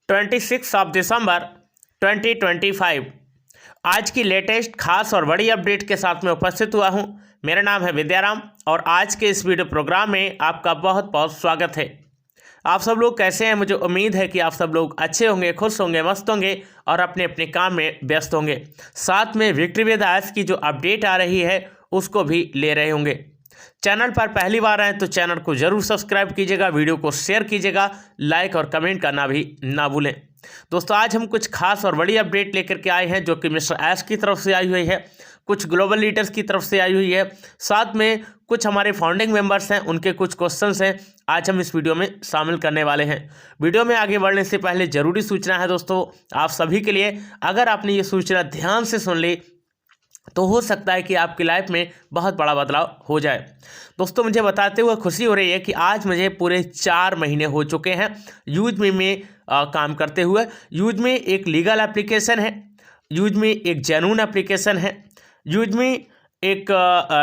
26 दिसंबर 2025 आज की लेटेस्ट खास और बड़ी अपडेट के साथ मैं उपस्थित हुआ हूं। मेरा नाम है विद्याराम और आज के इस वीडियो प्रोग्राम में आपका बहुत बहुत स्वागत है। आप सब लोग कैसे हैं? मुझे उम्मीद है कि आप सब लोग अच्छे होंगे, खुश होंगे, मस्त होंगे और अपने अपने काम में व्यस्त होंगे। साथ में विक्ट्री विद आयस की जो अपडेट आ रही है उसको भी ले रहे होंगे। चैनल पर पहली बार आए तो चैनल को जरूर सब्सक्राइब कीजिएगा, वीडियो को शेयर कीजिएगा, लाइक और कमेंट करना भी ना भूलें। दोस्तों, आज हम कुछ खास और बड़ी अपडेट लेकर के आए हैं जो कि मिस्टर ऐश की तरफ से आई हुई है, कुछ ग्लोबल लीडर्स की तरफ से आई हुई है, साथ में कुछ हमारे फाउंडिंग मेंबर्स हैं, उनके कुछ क्वेश्चंस हैं, आज हम इस वीडियो में शामिल करने वाले हैं। वीडियो में आगे बढ़ने से पहले जरूरी सूचना है दोस्तों आप सभी के लिए, अगर आपने ये सूचना ध्यान से सुन ली तो हो सकता है कि आपकी लाइफ में बहुत बड़ा बदलाव हो जाए। दोस्तों, मुझे बताते हुए खुशी हो रही है कि आज मुझे पूरे 4 महीने हो चुके हैं यूजमी में काम करते हुए। यूजमी एक लीगल एप्लीकेशन है, यूजमी एक जेन्युइन एप्लीकेशन है, यूजमी एक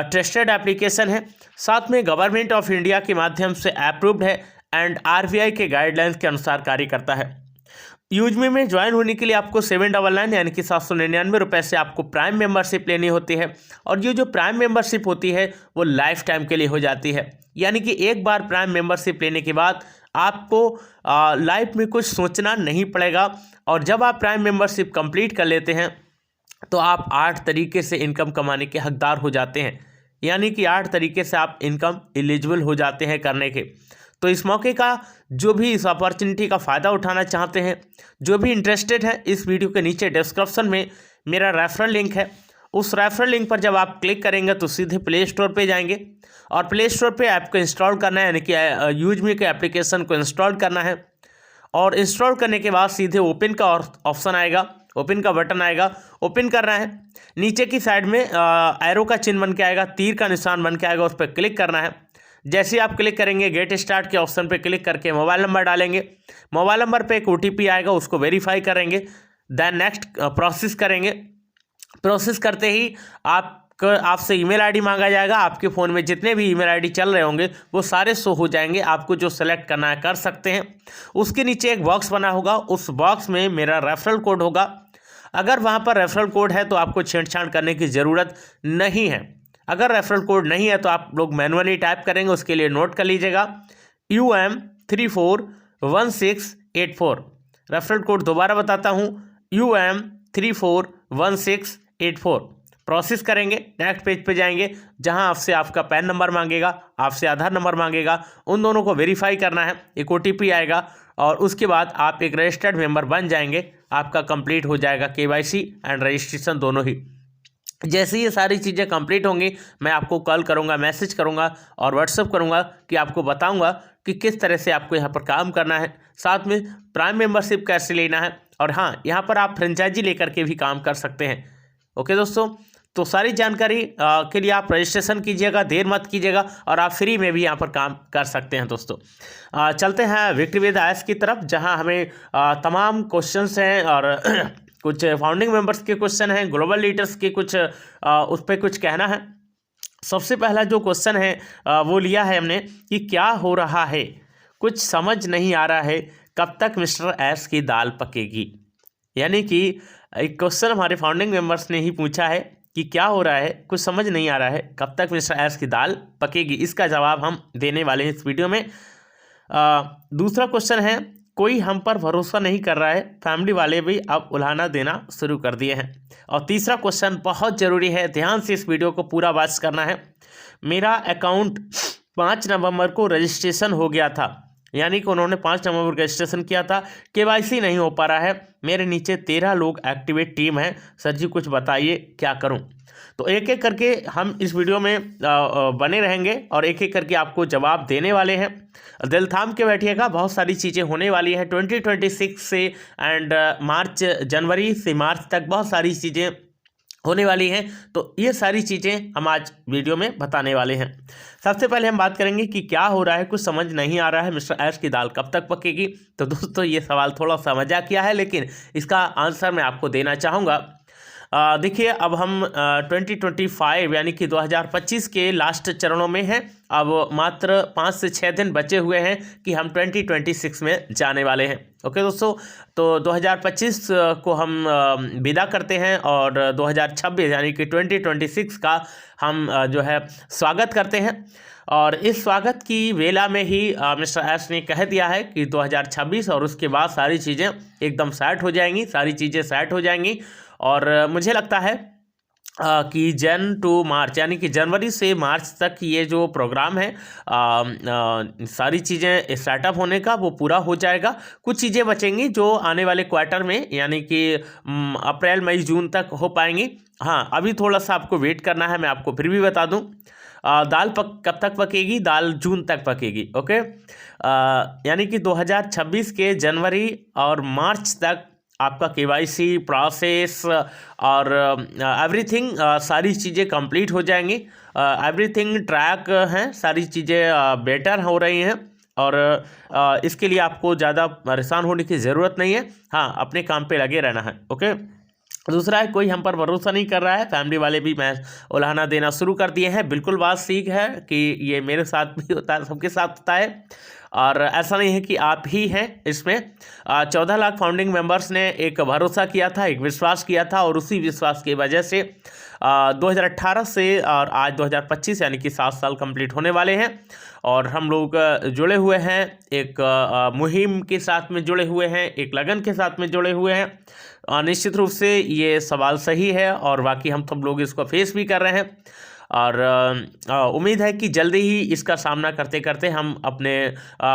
ट्रस्टेड एप्लीकेशन है, साथ में गवर्नमेंट ऑफ इंडिया के माध्यम से अप्रूव्ड है एंड आरबीआई के गाइडलाइंस के अनुसार कार्य करता है। यूजमी में ज्वाइन होने के लिए आपको 799 यानी कि 799 रुपये से आपको प्राइम मेंबरशिप लेनी होती है और ये जो प्राइम मेंबरशिप होती है वो लाइफ टाइम के लिए हो जाती है। यानी कि एक बार प्राइम मेंबरशिप लेने के बाद आपको लाइफ में कुछ सोचना नहीं पड़ेगा और जब आप प्राइम मेंबरशिप कंप्लीट कर लेते हैं तो आप 8 तरीके से इनकम कमाने के हकदार हो जाते हैं। यानी कि 8 तरीके से आप इनकम एलिजिबल हो जाते हैं करने के। तो इस मौके का जो भी इस अपॉर्चुनिटी का फ़ायदा उठाना चाहते हैं, जो भी इंटरेस्टेड है, इस वीडियो के नीचे डिस्क्रिप्शन में मेरा रेफरल लिंक है। उस रेफरल लिंक पर जब आप क्लिक करेंगे तो सीधे प्ले स्टोर पे जाएंगे और प्ले स्टोर पे ऐप को इंस्टॉल करना है, यानी कि यूजमी के एप्लीकेशन को इंस्टॉल करना है। और इंस्टॉल करने के बाद सीधे ओपन का ऑप्शन आएगा, ओपन का बटन आएगा, ओपन करना है। नीचे की साइड में एरो का चिन्ह बन के आएगा, तीर का निशान बन के आएगा, उस पर क्लिक करना है। जैसे आप क्लिक करेंगे गेट स्टार्ट के ऑप्शन पे क्लिक करके मोबाइल नंबर डालेंगे, मोबाइल नंबर पे एक ओटीपी आएगा, उसको वेरीफाई करेंगे, देन नेक्स्ट प्रोसेस करेंगे। प्रोसेस करते ही आपसे ईमेल आईडी मांगा जाएगा। आपके फ़ोन में जितने भी ईमेल आईडी चल रहे होंगे वो सारे शो हो जाएंगे, आपको जो सेलेक्ट करना है कर सकते हैं। उसके नीचे एक बॉक्स बना होगा, उस बॉक्स में मेरा रेफरल कोड होगा। अगर वहाँ पर रेफरल कोड है तो आपको छेड़छाड़ करने की ज़रूरत नहीं है। अगर रेफरल कोड नहीं है तो आप लोग मैनुअली टाइप करेंगे, उसके लिए नोट कर लीजिएगा UM341684। रेफरल कोड दोबारा बताता हूँ, UM341684। प्रोसेस करेंगे, नेक्स्ट पेज पे जाएंगे जहां आपसे आपका पैन नंबर मांगेगा, आपसे आधार नंबर मांगेगा, उन दोनों को वेरीफाई करना है, एक ओटीपी आएगा और उसके बाद आप एक रजिस्टर्ड मेंबर बन जाएंगे। आपका कंप्लीट हो जाएगा केवाईसी एंड रजिस्ट्रेशन दोनों ही। जैसे ये सारी चीज़ें कंप्लीट होंगी मैं आपको कॉल करूंगा, मैसेज करूंगा और व्हाट्सअप करूंगा कि आपको बताऊंगा कि किस तरह से आपको यहाँ पर काम करना है, साथ में प्राइम मेंबरशिप कैसे लेना है और हाँ, यहाँ पर आप फ्रेंचाइजी लेकर के भी काम कर सकते हैं। ओके दोस्तों, तो सारी जानकारी के लिए आप रजिस्ट्रेशन कीजिएगा, देर मत कीजिएगा और आप फ्री में भी यहाँ पर काम कर सकते हैं। दोस्तों, चलते हैं विक्ट्री विद आयस की तरफ, जहाँ हमें तमाम क्वेश्चंस हैं और कुछ फाउंडिंग मेंबर्स के क्वेश्चन हैं, ग्लोबल लीडर्स के कुछ उस पर कुछ कहना है। सबसे पहला जो क्वेश्चन है वो लिया है हमने कि क्या हो रहा है, कुछ समझ नहीं आ रहा है, कब तक मिस्टर ऐश की दाल पकेगी। यानी कि एक क्वेश्चन हमारे फाउंडिंग मेंबर्स ने ही पूछा है कि क्या हो रहा है, कुछ समझ नहीं आ रहा है, कब तक मिस्टर ऐश की दाल पकेगी। इसका जवाब हम देने वाले हैं इस वीडियो में। दूसरा क्वेश्चन है, कोई हम पर भरोसा नहीं कर रहा है, फैमिली वाले भी अब उलाहना देना शुरू कर दिए हैं। और तीसरा क्वेश्चन बहुत ज़रूरी है, ध्यान से इस वीडियो को पूरा वॉच करना है। मेरा अकाउंट 5 नवंबर को रजिस्ट्रेशन हो गया था, यानी कि उन्होंने 5 नवंबर को रजिस्ट्रेशन किया था, केवाईसी नहीं हो पा रहा है, मेरे नीचे 13 लोग एक्टिवेट टीम है, सर जी कुछ बताइए क्या करूं। तो एक एक करके हम इस वीडियो में बने रहेंगे और एक एक करके आपको जवाब देने वाले हैं। दिल थाम के बैठिएगा, बहुत सारी चीज़ें होने वाली हैं 2026 से एंड जनवरी से मार्च तक बहुत सारी चीज़ें होने वाली हैं। तो ये सारी चीज़ें हम आज वीडियो में बताने वाले हैं। सबसे पहले हम बात करेंगे कि क्या हो रहा है, कुछ समझ नहीं आ रहा है, मिस्टर ऐश की दाल कब तक पकेगी। तो दोस्तों, ये सवाल थोड़ा सा मजाकिया है लेकिन इसका आंसर मैं आपको देना चाहूँगा। देखिए अब हम 2025 यानी कि 2025 के लास्ट चरणों में हैं। अब मात्र 5 से 6 दिन बचे हुए हैं कि हम 2026 में जाने वाले हैं। ओके दोस्तों, तो 2025 को हम विदा करते हैं और 2026 यानी कि 2026 का हम जो है स्वागत करते हैं। और इस स्वागत की वेला में ही मिस्टर एस ने कह दिया है कि 2026 और उसके बाद सारी चीज़ें एकदम सेट हो जाएंगी, सारी चीज़ें सेट हो जाएंगी। और मुझे लगता है कि जन टू मार्च यानी कि जनवरी से मार्च तक ये जो प्रोग्राम है सारी चीज़ें स्टार्टअप होने का वो पूरा हो जाएगा। कुछ चीज़ें बचेंगी जो आने वाले क्वार्टर में यानी कि अप्रैल मई जून तक हो पाएंगी। हाँ, अभी थोड़ा सा आपको वेट करना है। मैं आपको फिर भी बता दूं, दाल कब तक पकेगी? दाल जून तक पकेगी। ओके, यानी कि 2026 के जनवरी और मार्च तक आपका केवाईसी प्रोसेस और एवरीथिंग सारी चीज़ें कंप्लीट हो जाएंगी। एवरीथिंग ट्रैक हैं, सारी चीज़ें बेटर हो रही हैं और इसके लिए आपको ज़्यादा परेशान होने की ज़रूरत नहीं है। हाँ, अपने काम पे लगे रहना है। ओके, दूसरा है कोई हम पर भरोसा नहीं कर रहा है। फैमिली वाले भी मैं उलाहना देना शुरू कर दिए हैं। बिल्कुल बात सीख है कि ये मेरे साथ भी होता है, सबके साथ होता है और ऐसा नहीं है कि आप ही हैं इसमें। 14 लाख फाउंडिंग मेंबर्स ने एक भरोसा किया था, एक विश्वास किया था और उसी विश्वास की वजह से 2018 से और आज 2025 यानी कि 7 साल कंप्लीट होने वाले हैं और हम लोग जुड़े हुए हैं, एक मुहिम के साथ में जुड़े हुए हैं, एक लगन के साथ में जुड़े हुए हैं। निश्चित रूप से ये सवाल सही है और बाकी हम सब लोग इसको फेस भी कर रहे हैं और उम्मीद है कि जल्दी ही इसका सामना करते करते हम अपने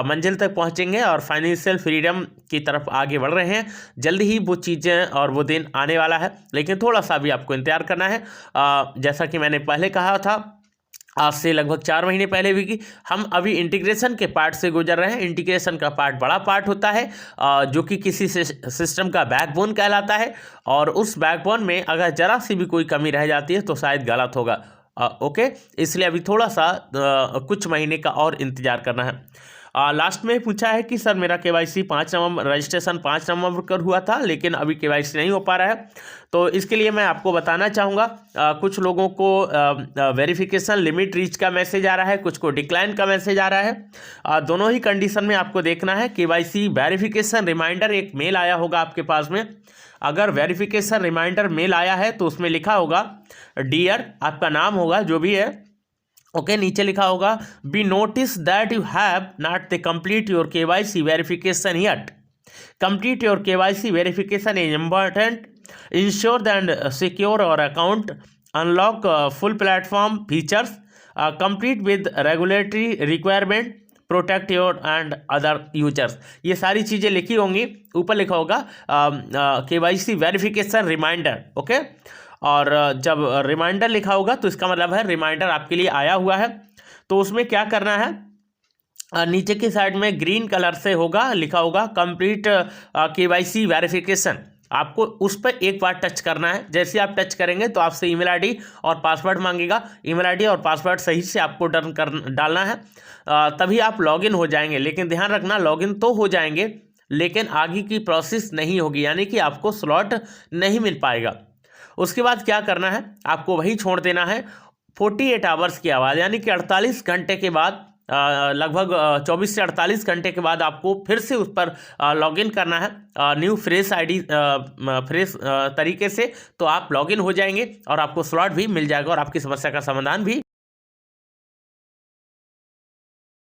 मंजिल तक पहुंचेंगे और फाइनेंशियल फ्रीडम की तरफ आगे बढ़ रहे हैं। जल्दी ही वो चीज़ें और वो दिन आने वाला है, लेकिन थोड़ा सा भी आपको इंतजार करना है। जैसा कि मैंने पहले कहा था, आज से लगभग 4 महीने पहले भी कि हम अभी इंटीग्रेशन के पार्ट से गुजर रहे हैं। इंटीग्रेशन का पार्ट बड़ा पार्ट होता है जो कि किसी सिस्टम का बैकबोन कहलाता है और उस बैकबोन में अगर ज़रा सी भी कोई कमी रह जाती है तो शायद गलत होगा। ओके, इसलिए अभी थोड़ा सा कुछ महीने का और इंतज़ार करना है। लास्ट में पूछा है कि सर मेरा केवाईसी 5 नवंबर रजिस्ट्रेशन 5 नवंबर कर हुआ था लेकिन अभी केवाईसी नहीं हो पा रहा है। तो इसके लिए मैं आपको बताना चाहूँगा, कुछ लोगों को वेरिफिकेशन लिमिट रीच का मैसेज आ रहा है, कुछ को डिक्लाइन का मैसेज आ रहा है। दोनों ही कंडीशन में आपको देखना है। केवाईसी वेरिफिकेशन रिमाइंडर एक मेल आया होगा आपके पास में। अगर वेरिफिकेशन रिमाइंडर मेल आया है तो उसमें लिखा होगा डियर, आपका नाम होगा जो भी है। ओके, नीचे लिखा होगा be notice that you have not the complete your KYC verification yet. Complete your KYC verification is important. Ensure that secure और account unlock full platform features complete with regulatory requirement protect your and other users. ये सारी चीज़ें लिखी होंगी। ऊपर लिखा होगा KYC verification reminder. Okay, और जब रिमाइंडर लिखा होगा तो इसका मतलब है रिमाइंडर आपके लिए आया हुआ है। तो उसमें क्या करना है, नीचे की साइड में ग्रीन कलर से होगा, लिखा होगा कंप्लीट केवाईसी वेरिफिकेशन। आपको उस पर एक बार टच करना है। जैसे आप टच करेंगे तो आपसे ईमेल आईडी और पासवर्ड मांगेगा। ईमेल आईडी और पासवर्ड सही से आपको डालना है, तभी आप लॉगिन हो जाएंगे। लेकिन ध्यान रखना, लॉगिन तो हो जाएंगे लेकिन आगे की प्रोसेस नहीं होगी, यानी कि आपको स्लॉट नहीं मिल पाएगा। उसके बाद क्या करना है, आपको वही छोड़ देना है। 48 आवर्स की आवाज़ यानी कि 48 घंटे के बाद, लगभग 24 से 48 घंटे के बाद आपको फिर से उस पर लॉगिन करना है न्यू फ्रेश आईडी फ्रेश तरीके से। तो आप लॉगिन हो जाएंगे और आपको स्लॉट भी मिल जाएगा और आपकी समस्या का समाधान भी